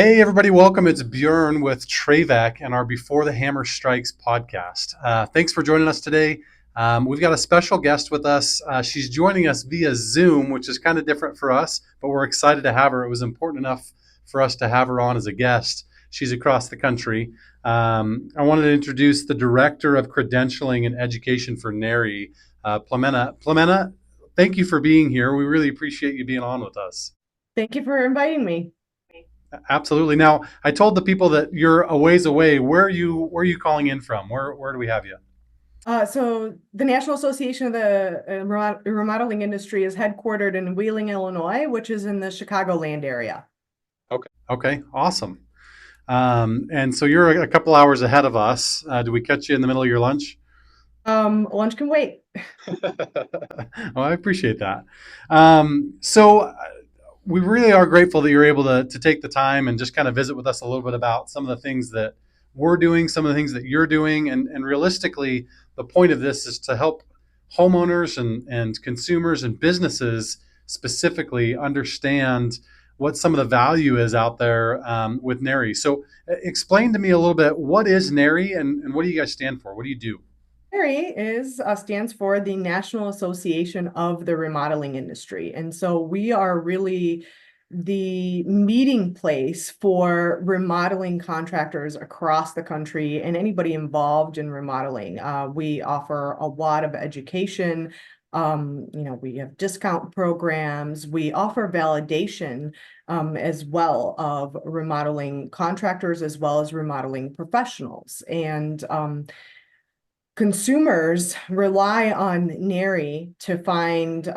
Hey, everybody, welcome. It's Bjorn with TraVek and our Before the Hammer Strikes podcast. Thanks for joining us today. We've got a special guest with us. She's joining us via Zoom, which is kind of different for us, but we're excited to have her. It was important enough for us to have her on as a guest. She's across the country. I wanted to introduce the Director of Credentialing and Education for NARI, Plemena. Plemena, thank you for being here. We really appreciate you being on with us. Thank you for inviting me. Absolutely. Now, I told the people that you're a ways away. Where are you calling in from? Where do we have you? So the National Association of the Remodeling Industry is headquartered in Wheeling, Illinois, which is in the Chicagoland area. Okay. Okay. Awesome. And so you're a couple hours ahead of us. Do we catch you in the middle of your lunch? Lunch can wait. Well, I appreciate that. So we really are grateful that you're able to take the time and just kind of visit with us a little bit about some of the things that we're doing, some of the things that you're doing. And realistically, the point of this is to help homeowners and consumers and businesses specifically understand what some of the value is out there with NARI. So explain to me a little bit, what is NARI and what do you guys stand for? What do you do? NARI stands for the National Association of the Remodeling Industry. And so we are really the meeting place for remodeling contractors across the country and anybody involved in remodeling. We offer a lot of education. We have discount programs. We offer validation as well of remodeling contractors as well as remodeling professionals. And consumers rely on NARI to find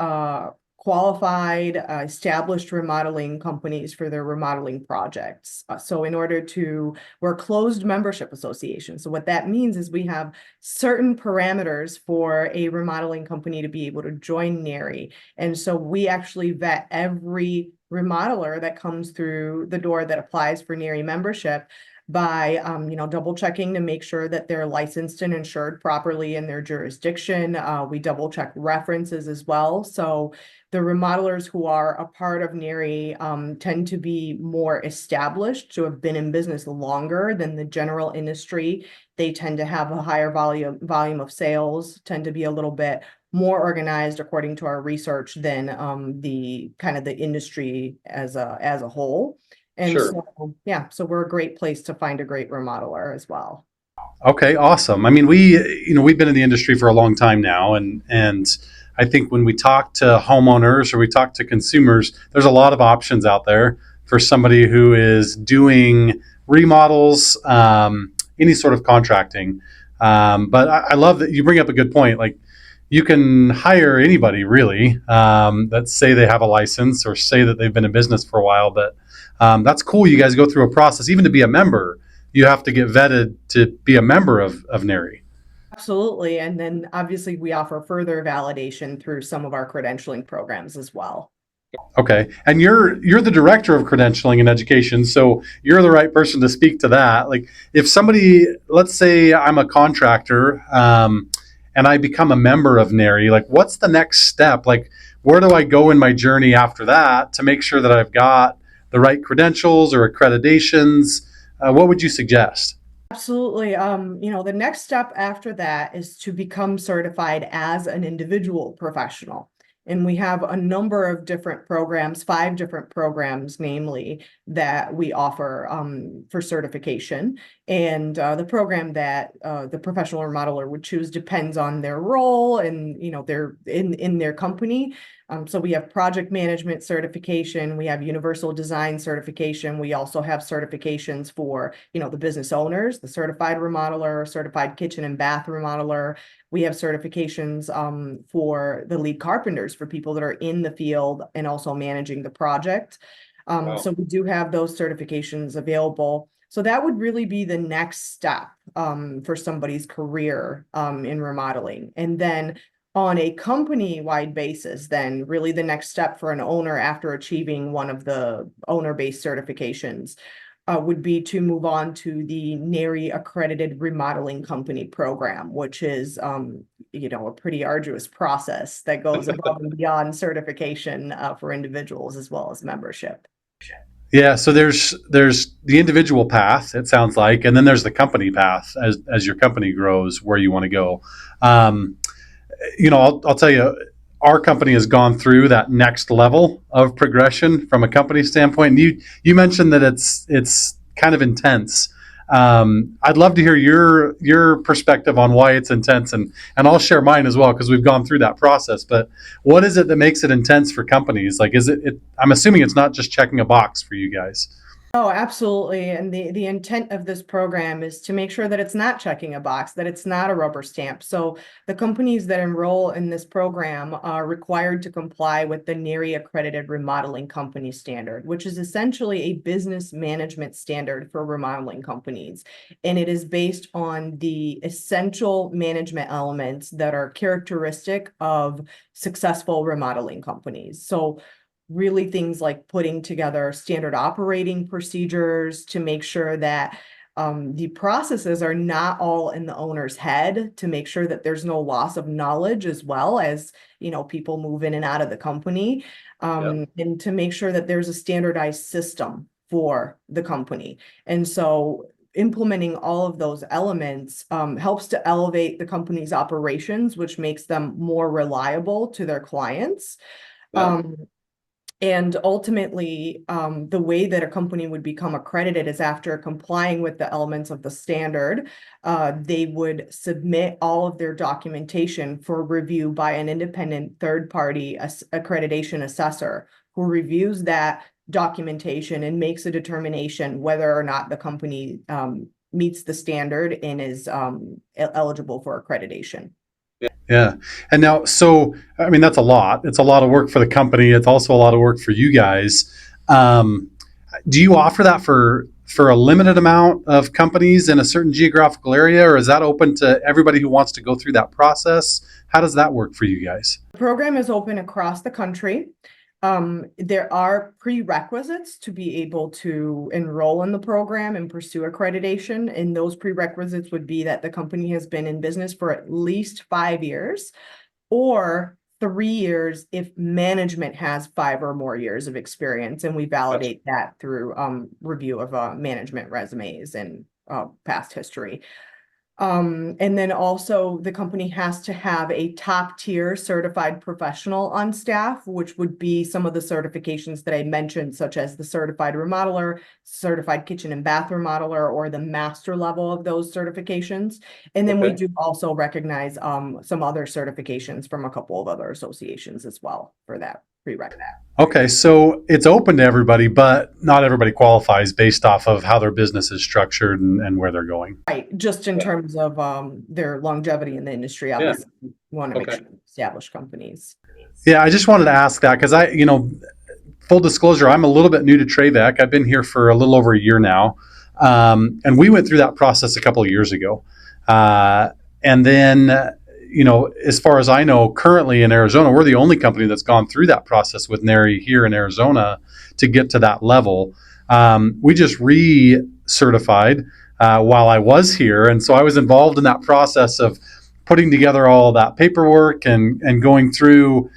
qualified, established remodeling companies for their remodeling projects. We're a closed membership association. So what that means is we have certain parameters for a remodeling company to be able to join NARI. And so we actually vet every remodeler that comes through the door that applies for NARI membership by double checking to make sure that they're licensed and insured properly in their jurisdiction. We double check references as well. So the remodelers who are a part of NARI tend to be more established, to have been in business longer than the general industry. They tend to have a higher volume of sales, tend to be a little bit more organized according to our research than the industry as a whole. And Sure. so, yeah, so we're a great place to find a great remodeler as well. Okay, awesome. I mean, we've been in the industry for a long time now, and I think when we talk to homeowners or we talk to consumers, there's a lot of options out there for somebody who is doing remodels, any sort of contracting. But I love that you bring up a good point. Like, you can hire anybody really that say they have a license or say that they've been in business for a while. But that's cool. You guys go through a process, even to be a member. You have to get vetted to be a member of NARI. Absolutely. And then obviously we offer further validation through some of our credentialing programs as well. Okay, and you're the director of credentialing and education, so you're the right person to speak to that. Like, if somebody, let's say I'm a contractor, and I become a member of NARI, like, what's the next step? Like, where do I go in my journey after that to make sure that I've got the right credentials or accreditations? What would you suggest? Absolutely. The next step after that is to become certified as an individual professional. And we have a number of different programs, 5 different programs, namely, that we offer for certification. And the program that the professional remodeler would choose depends on their role and, their in their company. So we have project management certification, we have universal design certification. We also have certifications for, the business owners, the certified remodeler, certified kitchen and bath remodeler. We have certifications for the lead carpenters, for people that are in the field and also managing the project. Wow. So we do have those certifications available. So that would really be the next step for somebody's career in remodeling. And then on a company-wide basis, then really the next step for an owner after achieving one of the owner-based certifications would be to move on to the NARI-Accredited Remodeling Company program, which is, a pretty arduous process that goes above and beyond certification for individuals as well as membership. Yeah, so there's the individual path, it sounds like, and then there's the company path as your company grows where you want to go. Um, I'll tell you, our company has gone through that next level of progression from a company standpoint. And you mentioned that it's kind of intense. I'd love to hear your perspective on why it's intense, and I'll share mine as well because we've gone through that process. But what is it that makes it intense for companies? Like, is it? I'm assuming it's not just checking a box for you guys. Oh, absolutely. And the intent of this program is to make sure that it's not checking a box, that it's not a rubber stamp. So the companies that enroll in this program are required to comply with the NARI-Accredited Remodeling Company Standard, which is essentially a business management standard for remodeling companies. And it is based on the essential management elements that are characteristic of successful remodeling companies. So really things like putting together standard operating procedures to make sure that the processes are not all in the owner's head, to make sure that there's no loss of knowledge as well as, people move in and out of the company, Yeah. and to make sure that there's a standardized system for the company. And so implementing all of those elements helps to elevate the company's operations, which makes them more reliable to their clients. Yeah. And ultimately, the way that a company would become accredited is after complying with the elements of the standard, they would submit all of their documentation for review by an independent third-party accreditation assessor who reviews that documentation and makes a determination whether or not the company meets the standard and is eligible for accreditation. Yeah. And now, so, I mean, that's a lot. It's a lot of work for the company. It's also a lot of work for you guys. Um, do you offer that for a limited amount of companies in a certain geographical area, or is that open to everybody who wants to go through that process? How does that work for you guys? The program is open across the country. There are prerequisites to be able to enroll in the program and pursue accreditation. And those prerequisites would be that the company has been in business for at least 5 years, or 3 years if management has 5 or more years of experience. And we Gotcha. validate that through review of management resumes and past history. And then also the company has to have a top tier certified professional on staff, which would be some of the certifications that I mentioned, such as the certified remodeler, certified kitchen and bath remodeler, or the master level of those certifications. And then we Okay. do also recognize some other certifications from a couple of other associations as well for that prereq. Okay, so it's open to everybody, but not everybody qualifies based off of how their business is structured and where they're going. Right, just in Yeah. terms of their longevity in the industry, Yeah. obviously, we want to make Okay. sure established companies. Yeah, I just wanted to ask that because full disclosure, I'm a little bit new to TraVek. I've been here for a little over a year now, and we went through that process a couple of years ago. And then, as far as I know, currently in Arizona, we're the only company that's gone through that process with NARI here in Arizona to get to that level. We just recertified while I was here, and so I was involved in that process of putting together all of that paperwork and going through,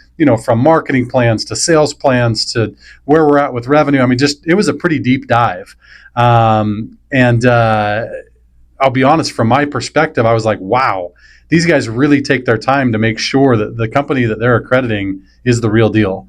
from marketing plans to sales plans to where we're at with revenue. I mean, just it was a pretty deep dive. And I'll be honest, from my perspective, I was like, wow, these guys really take their time to make sure that the company that they're accrediting is the real deal,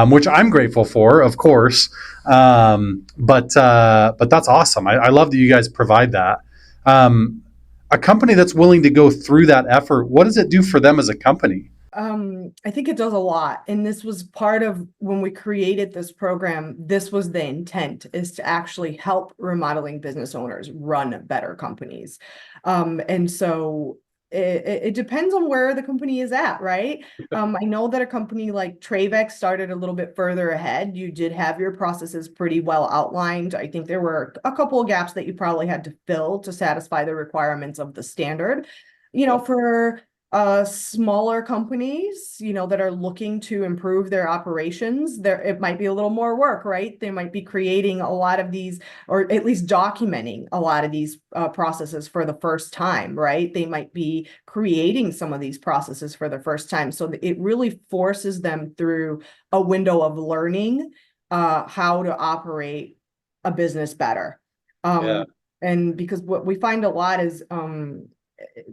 which I'm grateful for, of course. But that's awesome. I love that you guys provide that. A company that's willing to go through that effort, what does it do for them as a company? I think it does a lot. And this was part of when we created this program, this was the intent, is to actually help remodeling business owners run better companies. And so it depends on where the company is at, right? I know that a company like TraVek started a little bit further ahead. You did have your processes pretty well outlined. I think there were a couple of gaps that you probably had to fill to satisfy the requirements of the standard. Yep. For smaller companies, that are looking to improve their operations, it might be a little more work, right? They might be creating a lot of these, or at least documenting a lot of these processes for the first time, right? They might be creating some of these processes for the first time. So it really forces them through a window of learning how to operate a business better. Yeah, And because what we find a lot is, and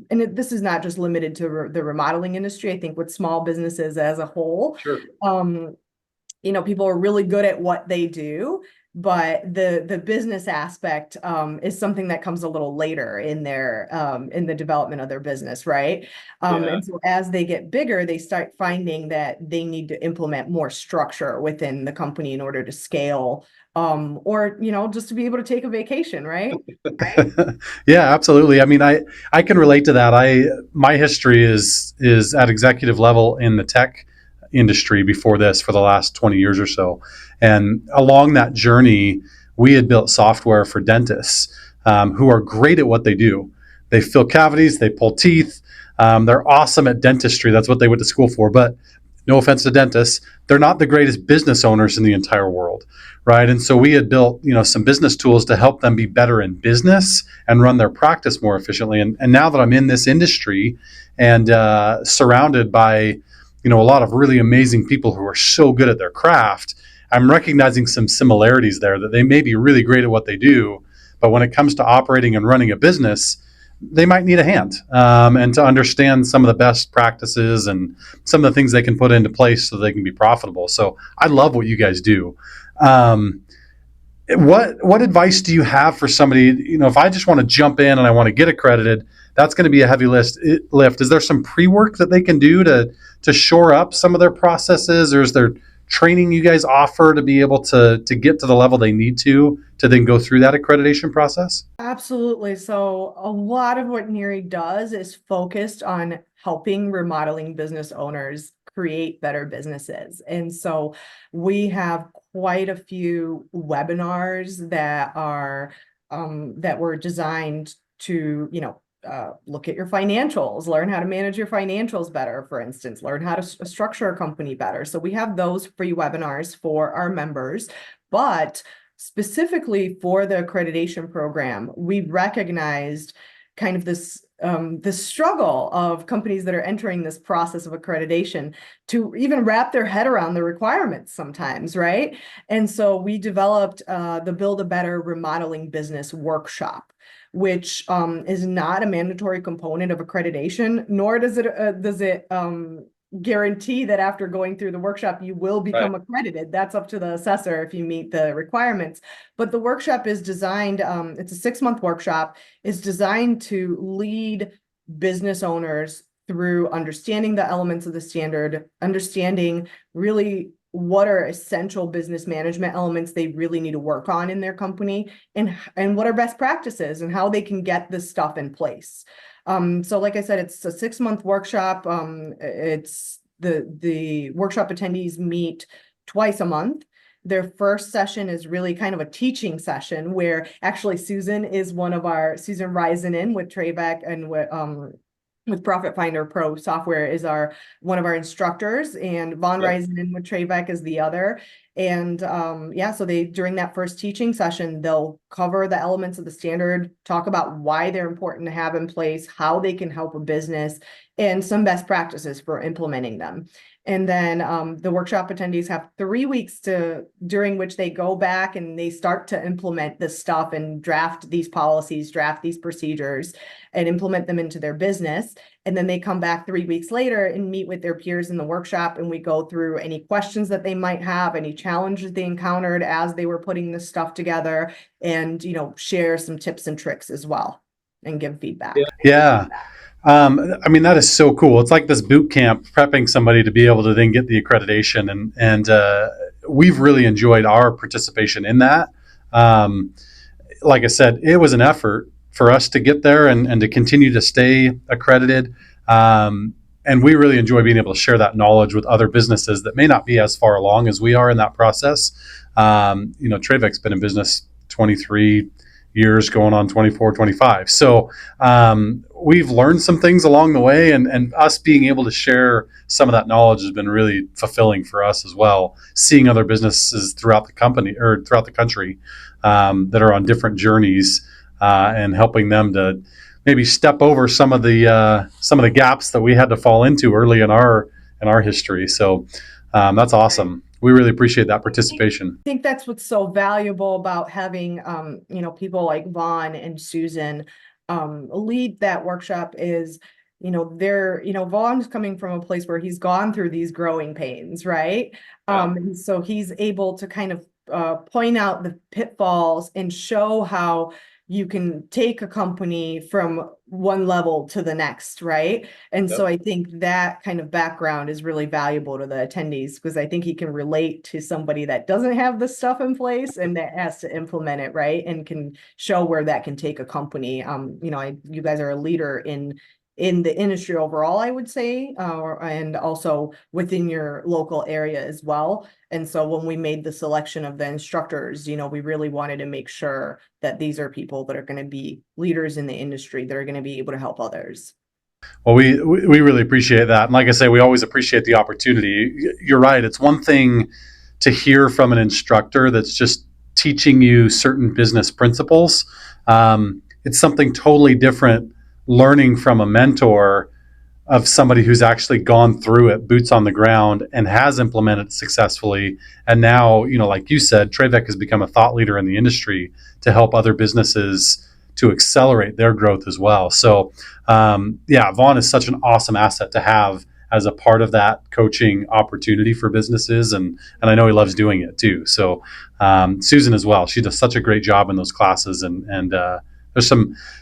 this is not just limited to the remodeling industry. I think with small businesses as a whole, sure. people are really good at what they do, but the business aspect is something that comes a little later in their in the development of their business, right? Yeah. And so as they get bigger, they start finding that they need to implement more structure within the company in order to scale, or just to be able to take a vacation, right? Yeah, absolutely. I mean, I can relate to that. My history is at executive level in the tech industry before this for the last 20 years or so. And along that journey, we had built software for dentists who are great at what they do. They fill cavities, they pull teeth. They're awesome at dentistry. That's what they went to school for. But no offense to dentists, they're not the greatest business owners in the entire world, right? And so we had built, some business tools to help them be better in business and run their practice more efficiently. And now that I'm in this industry and surrounded by, a lot of really amazing people who are so good at their craft, I'm recognizing some similarities there that they may be really great at what they do, but when it comes to operating and running a business, they might need a hand and to understand some of the best practices and some of the things they can put into place so they can be profitable. So I love what you guys do. Um, what advice do you have for somebody? If I just want to jump in and I want to get accredited, that's going to be a heavy lift. Is there some pre-work that they can do to shore up some of their processes, or is there training you guys offer to be able to get to the level they need to then go through that accreditation process? Absolutely. So a lot of what NARI does is focused on helping remodeling business owners create better businesses. And so we have quite a few webinars that were designed to, look at your financials, learn how to manage your financials better, for instance, learn how to structure a company better. So we have those free webinars for our members, but specifically for the accreditation program, we recognized kind of this struggle of companies that are entering this process of accreditation to even wrap their head around the requirements sometimes, right? And so we developed the Build a Better Remodeling Business Workshop, which is not a mandatory component of accreditation, nor does it guarantee that after going through the workshop you will Right. become accredited. That's up to the assessor if you meet the requirements. But the workshop is designed, it's a 6-month workshop, is designed to lead business owners through understanding the elements of the standard, understanding really what are essential business management elements they really need to work on in their company, and what are best practices and how they can get this stuff in place. So like I said, it's a 6-month workshop. It's the workshop attendees meet twice a month. Their first session is really kind of a teaching session where actually Susan Rising in with TraVek and with Profit Finder Pro software is one of our instructors, and Von Yep. Rising with TraVek is the other. And so during that first teaching session, they'll cover the elements of the standard, talk about why they're important to have in place, how they can help a business, and some best practices for implementing them. And then the workshop attendees have 3 weeks during which they go back and they start to implement this stuff and draft these policies, draft these procedures, and implement them into their business. And then they come back 3 weeks later and meet with their peers in the workshop, and we go through any questions that they might have, any challenges they encountered as they were putting this stuff together, and share some tips and tricks as well and give feedback. Yeah. I mean, that is so cool. It's like this boot camp prepping somebody to be able to then get the accreditation. And we've really enjoyed our participation in that. Like I said, it was an effort for us to get there and to continue to stay accredited. And we really enjoy being able to share that knowledge with other businesses that may not be as far along as we are in that process. TraVek's been in business 23 years, going on 24, 25. So we've learned some things along the way, and us being able to share some of that knowledge has been really fulfilling for us as well. Seeing other businesses throughout the company or throughout the country that are on different journeys and helping them to maybe step over some of the gaps that we had to fall into early in our history. So that's awesome. We really appreciate that I participation. think that's what's so valuable about having, people like Vaughn and Susan lead that workshop is, Vaughn's coming from a place where he's gone through these growing pains, right? Yeah. And so he's able to kind of point out the pitfalls and show how you can take a company from one level to the next, right? And so Yep. I think that kind of background is really valuable to the attendees because I think he can relate to somebody that doesn't have the stuff in place and that has to implement it, right? And can show where that can take a company. You guys are a leader in the industry overall, I would say, and also within your local area as well. And so when we made the selection of the instructors, we really wanted to make sure that these are people that are going to be leaders in the industry that are going to be able to help others. Well, we really appreciate that. And like I say, we always appreciate the opportunity. You're right. It's one thing to hear from an instructor that's just teaching you certain business principles. It's something totally different learning from a mentor of somebody who's actually gone through it, boots on the ground, and has implemented it successfully. And now, like you said, TraVek has become a thought leader in the industry to help other businesses to accelerate their growth as well. So, yeah, Vaughn is such an awesome asset to have as a part of that coaching opportunity for businesses, and I know he loves doing it too. So, Susan as well, she does such a great job in those classes, and there's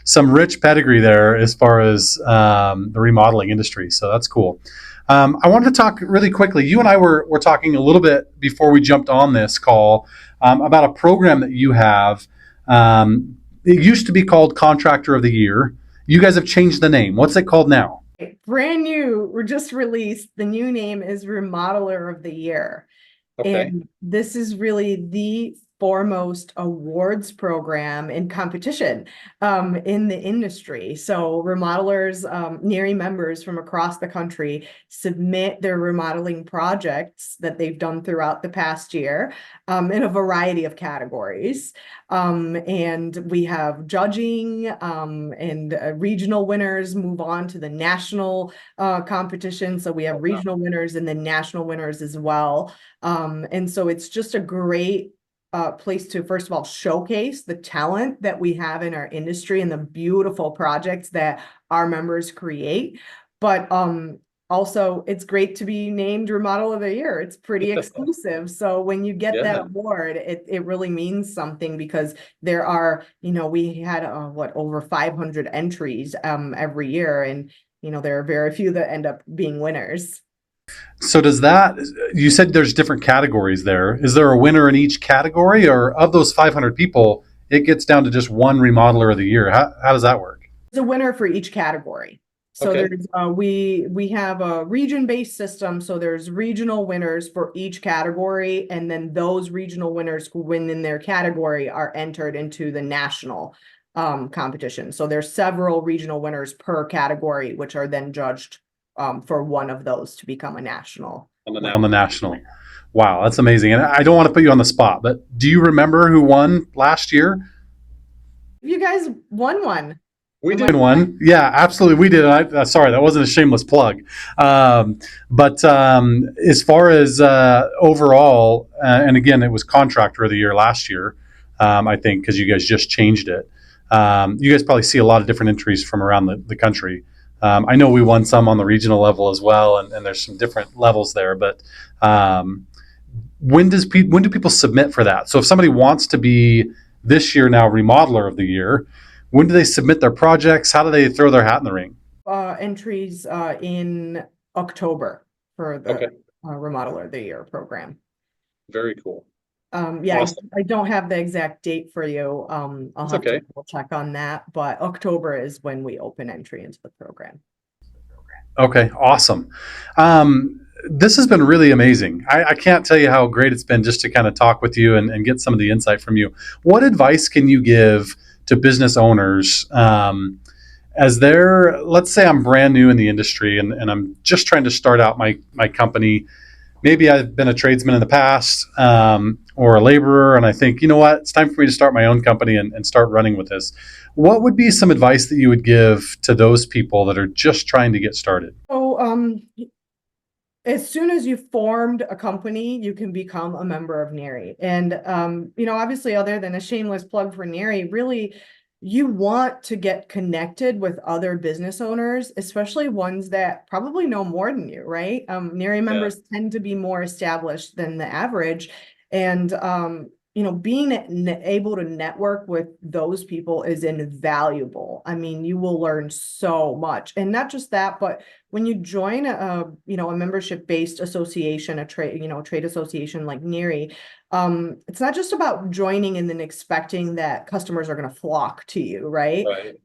some rich pedigree there as far as the remodeling industry. So that's cool. I wanted to talk really quickly. You and I were talking a little bit before we jumped on this call about a program that you have. It used to be called Contractor of the Year. You guys have changed the name. What's it called now? Brand new, we're just released. The new name is Remodeler of the Year. Okay. And this is really the foremost awards program and competition in the industry. So remodelers, NARI members from across the country submit their remodeling projects that they've done throughout the past year in a variety of categories. And we have judging and regional winners move on to the national competition. So we have regional winners and then national winners as well. And so it's just a great place to, first of all, showcase the talent that we have in our industry and the beautiful projects that our members create. But also, it's great to be named Remodel of the Year. It's pretty exclusive. So when you get that award, it really means something because there are, we had over 500 entries every year, and there are very few that end up being winners. So does that, you said there's different categories there. Is there a winner in each category, or of those 500 people, it gets down to just one remodeler of the year? How does that work? There's a winner for each category. So Okay. there's we have a region-based system. So there's regional winners for each category, and then those regional winners who win in their category are entered into the national competition. So there's several regional winners per category, which are then judged for one of those to become a national. On the national. Wow, that's amazing. And I don't want to put you on the spot, but do you remember who won last year? You guys won one. We did one. Yeah, absolutely. We did. Sorry, that wasn't a shameless plug. But as far as overall, and again, it was Contractor of the Year last year, I think, because you guys just changed it. You guys probably see a lot of different entries from around the country. I know we won some on the regional level as well, and there's some different levels there. But when do people submit for that? So if somebody wants to be this year now Remodeler of the Year, when do they submit their projects? How do they throw their hat in the ring? Entries in October for the Remodeler of the Year program. Very cool. Yeah, Awesome. I don't have the exact date for you. I'll have to double check on that, but October is when we open entry into the program. Okay, awesome. This has been really amazing. I can't tell you how great it's been just to kind of talk with you and get some of the insight from you. What advice can you give to business owners as they're, let's say I'm brand new in the industry and I'm just trying to start out my company. Maybe I've been a tradesman in the past or a laborer, and I think, you know what, it's time for me to start my own company and start running with this. What would be some advice that you would give to those people that are just trying to get started? So as soon as you formed a company, you can become a member of NARI. And, obviously, other than a shameless plug for NARI, really, you want to get connected with other business owners, especially ones that probably know more than you, right? NARI Yeah. members tend to be more established than the average. And, being able to network with those people is invaluable. I mean, you will learn so much. And not just that, but when you join a membership-based association, a trade association like NARI, it's not just about joining and then expecting that customers are going to flock to you, right? Right.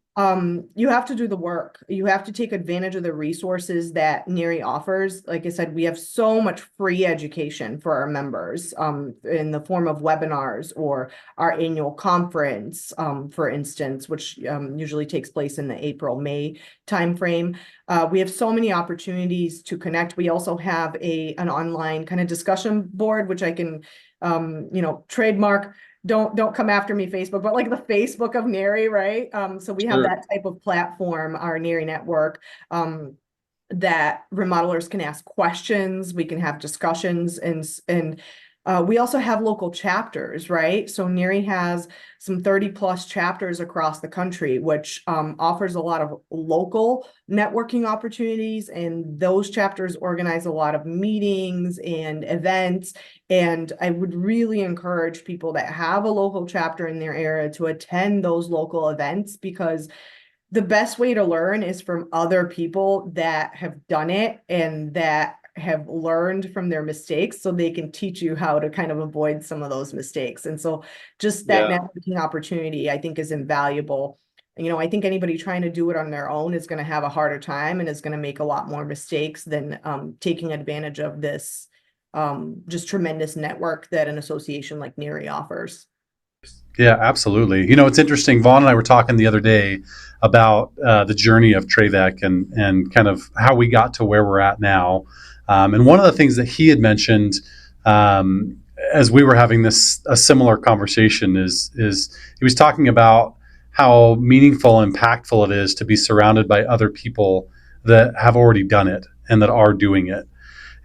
You have to do the work. You have to take advantage of the resources that NARI offers. Like I said, we have so much free education for our members, in the form of webinars or our annual conference, for instance, which usually takes place in the April-May timeframe. We have so many opportunities to connect. We also have an online kind of discussion board, which I can, trademark. Don't come after me, Facebook, but like the Facebook of NARI, right? So we have Sure. that type of platform, our NARI network, that remodelers can ask questions, we can have discussions, and we also have local chapters, right? So NARI has some 30+ chapters across the country, which offers a lot of local networking opportunities, and those chapters organize a lot of meetings and events. And I would really encourage people that have a local chapter in their area to attend those local events, because the best way to learn is from other people that have done it and that have learned from their mistakes, so they can teach you how to kind of avoid some of those mistakes. And so just that Yeah. networking opportunity, I think, is invaluable. I think anybody trying to do it on their own is going to have a harder time and is going to make a lot more mistakes than taking advantage of this just tremendous network that an association like NARI offers. Yeah, absolutely. It's interesting. Vaughn and I were talking the other day about the journey of TraVek and kind of how we got to where we're at now. And one of the things that he had mentioned, as we were having a similar conversation is he was talking about how meaningful and impactful it is to be surrounded by other people that have already done it and that are doing it.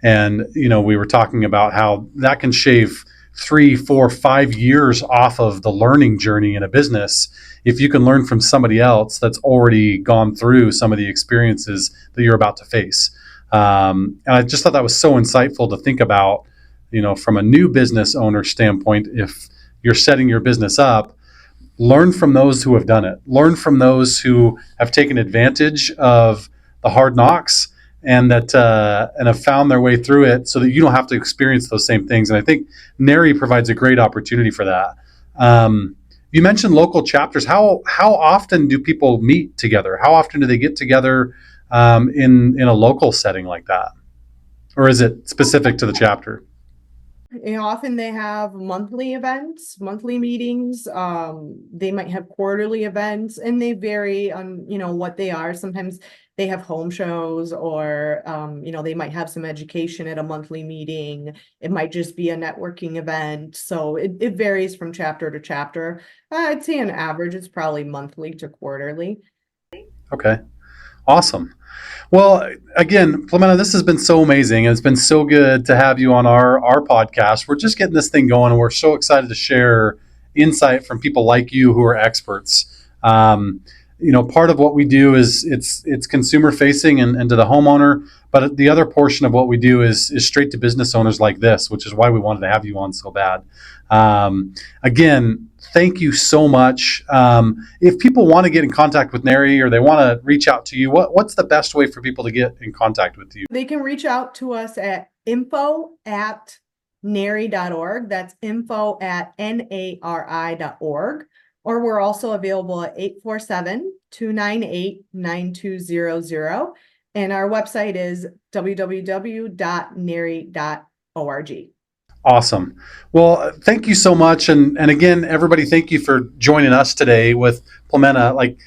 And, we were talking about how that can shave 3, 4, 5 years off of the learning journey in a business if you can learn from somebody else that's already gone through some of the experiences that you're about to face. And I just thought that was so insightful to think about, from a new business owner standpoint. If you're setting your business up, learn from those who have done it. Learn from those who have taken advantage of the hard knocks and have found their way through it, so that you don't have to experience those same things. And I think NARI provides a great opportunity for that. You mentioned local chapters. How often do people meet together? How often do they get together in a local setting like that, or is it specific to the chapter? Often they have monthly events, monthly meetings. They might have quarterly events, and they vary on, what they are. Sometimes they have home shows, or, they might have some education at a monthly meeting. It might just be a networking event. So it varies from chapter to chapter. I'd say on average, it's probably monthly to quarterly. Okay, awesome. Well, again, Clemena, this has been so amazing. It's been so good to have you on our podcast. We're just getting this thing going, and we're so excited to share insight from people like you who are experts. Part of what we do is it's consumer facing and to the homeowner, but the other portion of what we do is straight to business owners like this, which is why we wanted to have you on so bad. Again, thank you so much. If people want to get in contact with NARI, or they want to reach out to you, what's the best way for people to get in contact with you? They can reach out to us at info@nari.org. That's info@nari.org. Or we're also available at 847-298-9200. And our website is www.nari.org. Awesome. Well, thank you so much. And again, everybody, thank you for joining us today with Clemena. Like,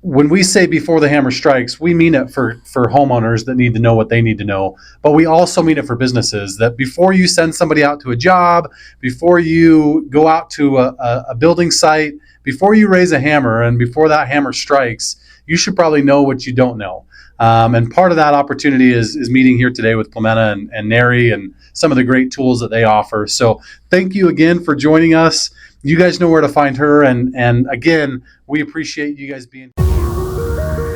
when we say before the hammer strikes, we mean it for homeowners that need to know what they need to know. But we also mean it for businesses, that before you send somebody out to a job, before you go out to a building site, before you raise a hammer and before that hammer strikes, you should probably know what you don't know. And part of that opportunity is meeting here today with Clementa and NARI and some of the great tools that they offer. So thank you again for joining us. You guys know where to find her. And again, we appreciate you guys being here.